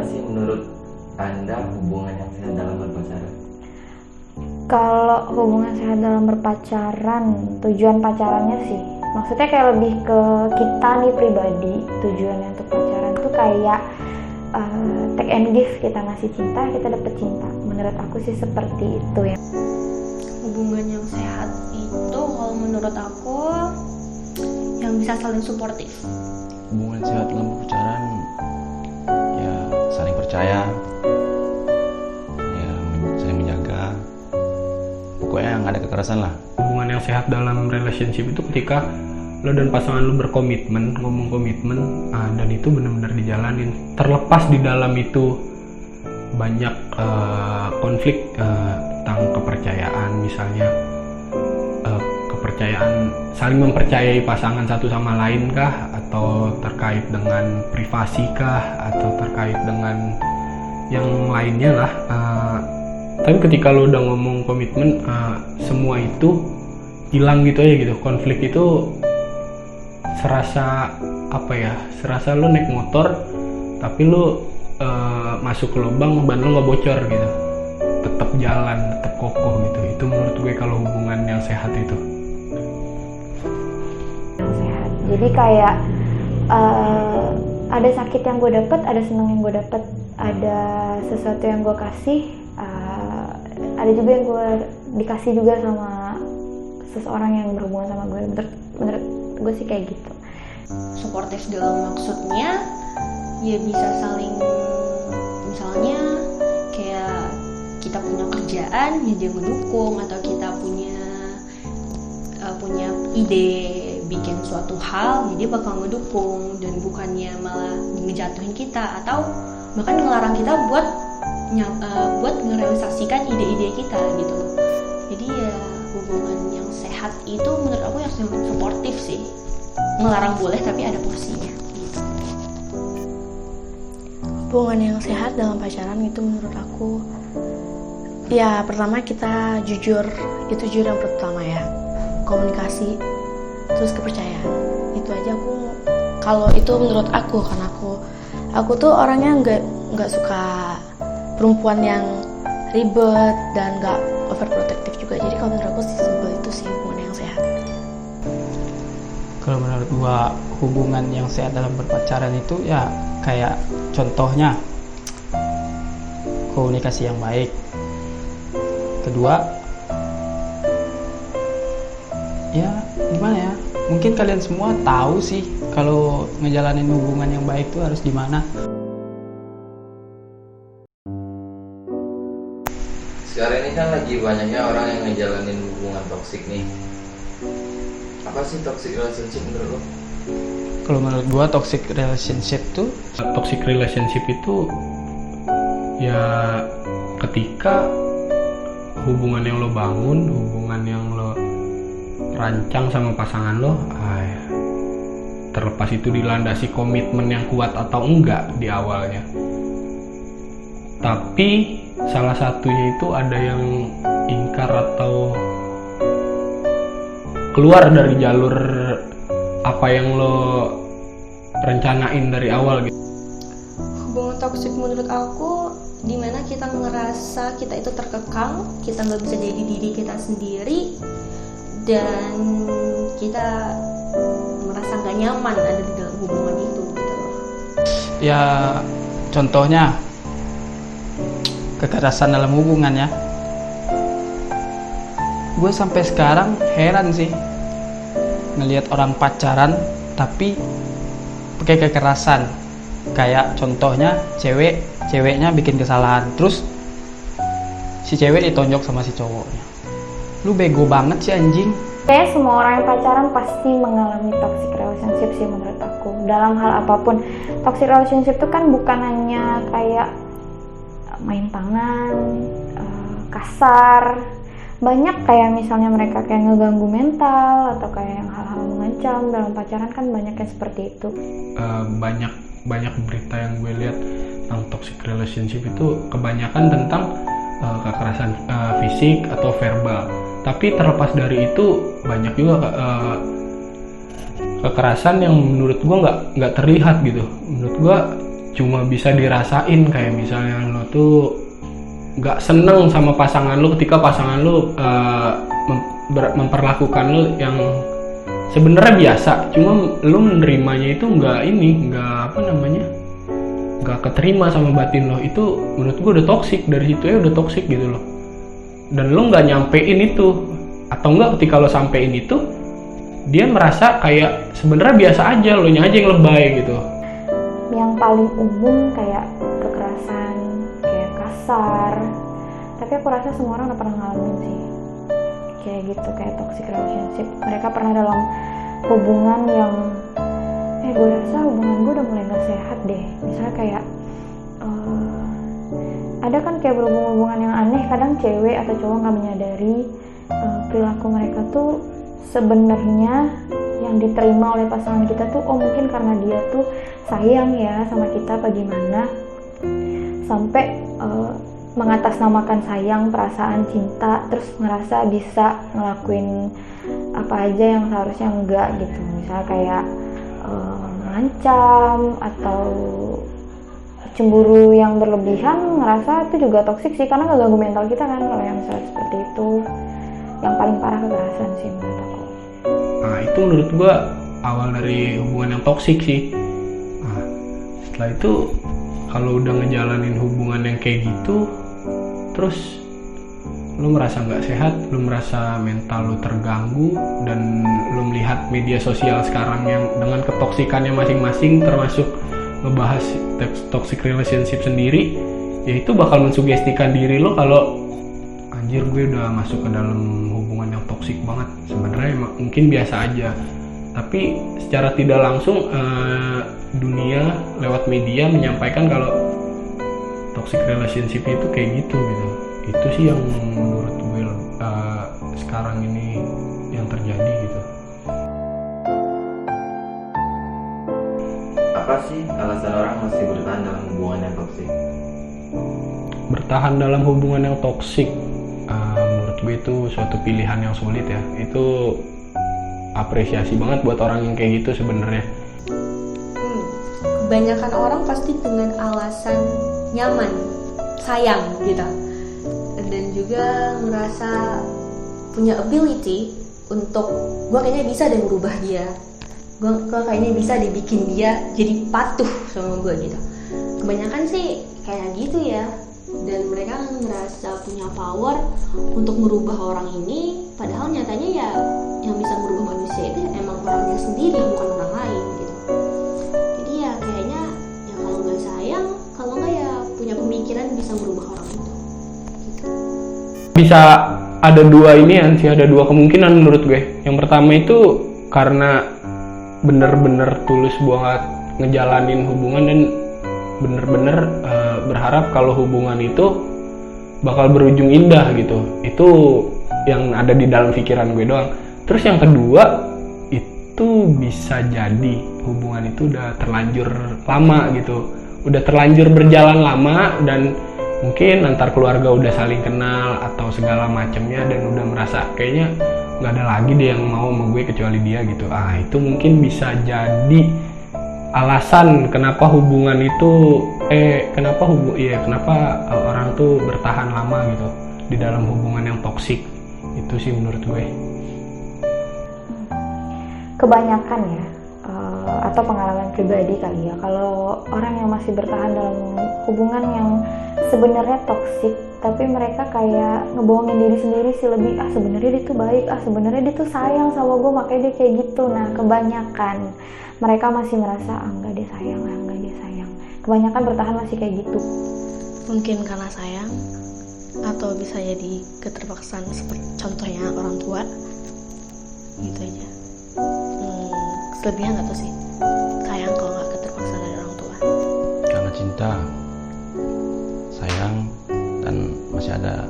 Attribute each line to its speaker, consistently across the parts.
Speaker 1: gimana sih menurut Anda hubungan yang sehat dalam berpacaran?
Speaker 2: Kalau hubungan sehat dalam berpacaran, tujuan pacarannya sih, maksudnya kayak lebih ke kita nih pribadi, tujuannya untuk pacaran tuh kayak take and give, kita ngasih cinta, kita dapet cinta. Menurut aku sih seperti itu ya.
Speaker 3: Hubungan yang sehat itu kalau menurut aku yang bisa saling suportif.
Speaker 4: Hubungan sehat dalam berpacaran ya saling percaya, ya saling menjaga, pokoknya yang ada kekerasan lah.
Speaker 5: Hubungan yang sehat dalam relationship itu ketika lo dan pasangan lo berkomitmen, ngomong komitmen, dan itu benar-benar dijalanin. Terlepas di dalam itu banyak konflik tentang kepercayaan, misalnya kepercayaan, saling mempercayai pasangan satu sama lain kah, atau terkait dengan privasi kah, atau terkait dengan yang lainnya lah. Tapi ketika lo udah ngomong komitmen, semua itu hilang gitu aja gitu. Konflik itu serasa apa ya, serasa lo naik motor tapi lo masuk ke lubang, ban lo nggak bocor gitu, tetap jalan, tetap kokoh gitu. Itu menurut gue kalau hubungan yang sehat itu.
Speaker 2: Yang sehat, jadi kayak ada sakit yang gue dapet, ada senang yang gue dapet, ada sesuatu yang gue kasih, ada juga yang gue dikasih juga sama seseorang yang berhubungan sama gue. Menurut gue sih kayak gitu.
Speaker 3: Suportif dalam maksudnya ya bisa saling, misalnya kayak kita punya kerjaan ya dia ngedukung, atau kita punya ide bikin suatu hal ya dia bakal ngedukung, dan bukannya malah ngejatuhin kita atau bahkan ngelarang kita buat ngerealisasikan ide-ide kita gitu loh. Jadi ya hubungan yang sehat itu menurut aku yang suportif sih. Ngelarang boleh tapi ada porsinya gitu.
Speaker 6: Hubungan yang sehat dalam pacaran itu menurut aku ya pertama kita jujur, itu jujur yang pertama ya, komunikasi, terus kepercayaan. Itu aja aku, kalau itu menurut aku, karena aku tuh orangnya nggak suka perempuan yang ribet dan nggak overprotective juga. Jadi kalau menurut aku simpel itu sih hubungan yang sehat.
Speaker 7: Kalau menurut gua hubungan yang sehat dalam berpacaran itu ya kayak contohnya komunikasi yang baik. Kedua, ya gimana ya? Mungkin kalian semua tahu sih kalau ngejalanin hubungan yang baik tuh harus gimana.
Speaker 1: Sekarang ini kan lagi banyaknya orang yang ngejalanin hubungan toksik nih. Apa sih toxic relationship menurut lo?
Speaker 7: Kalau menurut gua toxic relationship
Speaker 5: itu ya ketika hubungan yang lo bangun, hubungan yang lo rancang sama pasangan lo, terlepas itu dilandasi komitmen yang kuat atau enggak di awalnya, tapi salah satunya itu ada yang ingkar atau keluar dari jalur apa yang lo rencanain dari awal gitu.
Speaker 3: Hubungan toksik menurut aku dimana kita ngerasa kita itu terkekang, kita nggak bisa jadi diri kita sendiri, dan kita merasa nggak nyaman ada di dalam hubungan itu gitu loh.
Speaker 7: Ya contohnya kekerasan dalam hubungan ya. Gue sampai sekarang heran sih ngelihat orang pacaran tapi pakai kekerasan. Kayak contohnya ceweknya bikin kesalahan, terus si cewek ditonjok sama si cowoknya. Lu bego banget sih anjing.
Speaker 2: Kayak semua orang yang pacaran pasti mengalami toxic relationship sih menurut aku. Dalam hal apapun, toxic relationship itu kan bukan hanya kayak main tangan, kasar. Banyak kayak misalnya mereka kayak ngeganggu mental atau kayak yang hal-hal mengancam. Dalam pacaran kan banyak yang seperti itu.
Speaker 5: Banyak berita yang gue lihat tentang toxic relationship itu kebanyakan tentang kekerasan fisik atau verbal. Tapi terlepas dari itu banyak juga kekerasan yang menurut gue nggak terlihat gitu. Menurut gue cuma bisa dirasain, kayak misalnya lo tuh nggak seneng sama pasangan lo ketika pasangan lo memperlakukan lo yang sebenarnya biasa, cuma lo menerimanya itu nggak keterima sama batin lo. Itu menurut gue udah toksik, dari situ ya udah toksik gitu loh. Dan lo nggak nyampein itu, atau enggak ketika lo sampein itu dia merasa kayak sebenarnya biasa aja, lo nya aja yang lebay gitu.
Speaker 2: Yang paling umum kayak kekerasan, kayak kasar, tapi aku rasa semua orang udah pernah ngalamin sih kayak gitu, kayak toxic relationship. Mereka pernah dalam hubungan yang gue rasa hubungan gue udah mulai gak sehat deh. Misalnya kayak ada kan kayak berhubungan yang aneh, kadang cewek atau cowok gak menyadari perilaku mereka tuh sebenarnya yang diterima oleh pasangan kita tuh mungkin karena dia tuh sayang ya sama kita apa gimana, sampai mengatasnamakan sayang, perasaan cinta, terus ngerasa bisa ngelakuin apa aja yang seharusnya enggak gitu. Misalnya kayak mengancam atau cemburu yang berlebihan, ngerasa itu juga toksik sih, karena ngeganggu mental kita kan kalau yang seperti itu. Yang paling parah kekerasan sih menurut aku.
Speaker 5: Nah itu menurut gua awal dari hubungan yang toksik sih. Nah setelah itu kalau udah ngejalanin hubungan yang kayak gitu, terus lo merasa nggak sehat, lo merasa mental lo terganggu, dan lo melihat media sosial sekarang yang dengan ketoksikannya masing-masing, termasuk ngebahas toxic relationship sendiri, ya itu bakal mensugestikan diri lo kalau anjir gue udah masuk ke dalam hubungan yang toksik banget. Sebenarnya mungkin biasa aja, tapi secara tidak langsung dunia lewat media menyampaikan kalau toxic relationship itu kayak gitu. Itu sih yang menurut gue sekarang ini yang terjadi gitu.
Speaker 1: Apa sih alasan orang masih bertahan dalam hubungan yang toksik?
Speaker 5: Bertahan dalam hubungan yang toksik, menurut gue itu suatu pilihan yang sulit ya. Itu apresiasi banget buat orang yang kayak gitu sebenarnya.
Speaker 3: Kebanyakan orang pasti dengan alasan nyaman, sayang gitu, dan juga ngerasa punya ability untuk gue kayaknya bisa deh merubah dia, gue kayaknya bisa dibikin dia jadi patuh sama gue gitu. Kebanyakan sih kayak gitu ya, dan mereka ngerasa punya power untuk merubah orang ini, padahal nyatanya ya yang bisa merubah manusia itu emang orangnya sendiri, bukan orang lain gitu. Jadi ya kayaknya ya kalau nggak sayang, kalau nggak ya punya pemikiran bisa merubah orang itu gitu.
Speaker 5: Bisa ada dua kemungkinan menurut gue. Yang pertama itu karena bener-bener tulus buat ngejalanin hubungan dan bener-bener berharap kalau hubungan itu bakal berujung indah gitu. Itu yang ada di dalam pikiran gue doang. Terus yang kedua, itu bisa jadi hubungan itu udah terlanjur lama gitu, udah terlanjur berjalan lama, dan mungkin antar keluarga udah saling kenal atau segala macamnya, dan udah merasa kayaknya nggak ada lagi deh yang mau sama gue kecuali dia gitu. Itu mungkin bisa jadi alasan kenapa hubungan itu kenapa orang tuh bertahan lama gitu di dalam hubungan yang toksik. Itu sih menurut gue.
Speaker 2: Kebanyakan ya, atau pengalaman pribadi kali ya, kalau orang yang masih bertahan dalam hubungan yang sebenarnya toksik, tapi mereka kayak ngebohongin diri sendiri sih, lebih sebenarnya dia tuh baik, sebenarnya dia tuh sayang sama gue, makanya dia kayak gitu. Nah kebanyakan mereka masih merasa enggak dia sayang. Kebanyakan bertahan masih kayak gitu.
Speaker 6: Mungkin karena sayang, atau bisa jadi keterpaksaan seperti contohnya orang tua gitu aja. Selebihnya nggak tahu sih, sayang kalau nggak keterpaksaan dari orang tua.
Speaker 4: Karena cinta, sayang, dan masih ada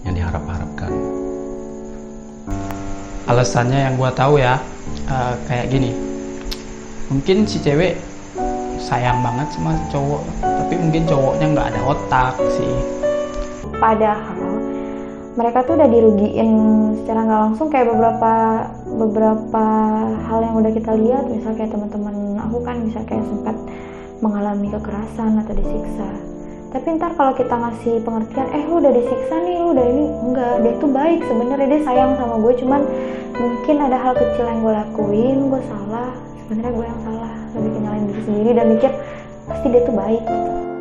Speaker 4: yang diharap-harapkan.
Speaker 7: Alasannya yang gua tahu ya, kayak gini. Mungkin si cewek sayang banget sama cowok, tapi mungkin cowoknya nggak ada otak sih.
Speaker 2: Padahal mereka tuh udah dirugiin secara nggak langsung, kayak beberapa hal yang udah kita lihat. Misal kayak teman-teman aku kan bisa kayak sempat mengalami kekerasan atau disiksa. Tapi ntar kalau kita ngasih pengertian, lu udah disiksa nih, lu udah ini, enggak, dia tuh baik sebenarnya, dia sayang sama gue, cuman mungkin ada hal kecil yang gue lakuin, gue salah, sebenarnya gue yang salah, lebih nyalain diri sendiri dan mikir pasti dia tuh baik gitu.